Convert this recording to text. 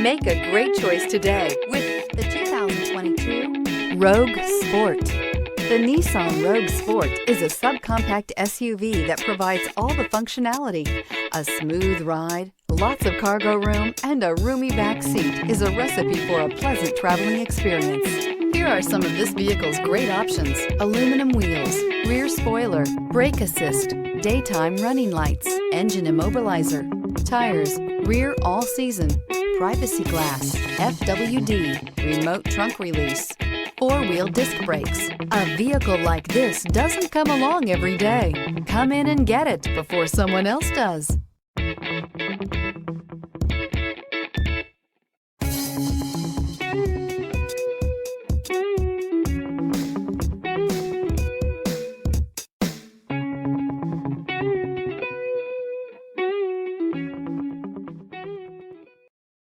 Make a great choice today with the 2022 Rogue Sport. The Nissan Rogue Sport is a subcompact SUV that provides all the functionality. A smooth ride, lots of cargo room, and a roomy back seat is a recipe for a pleasant traveling experience. Here are some of this vehicle's great options: aluminum wheels, rear spoiler, brake assist, daytime running lights, engine immobilizer, tires, rear all-season, privacy glass, FWD, remote trunk release, four-wheel disc brakes. A vehicle like this doesn't come along every day. Come in and get it before someone else does.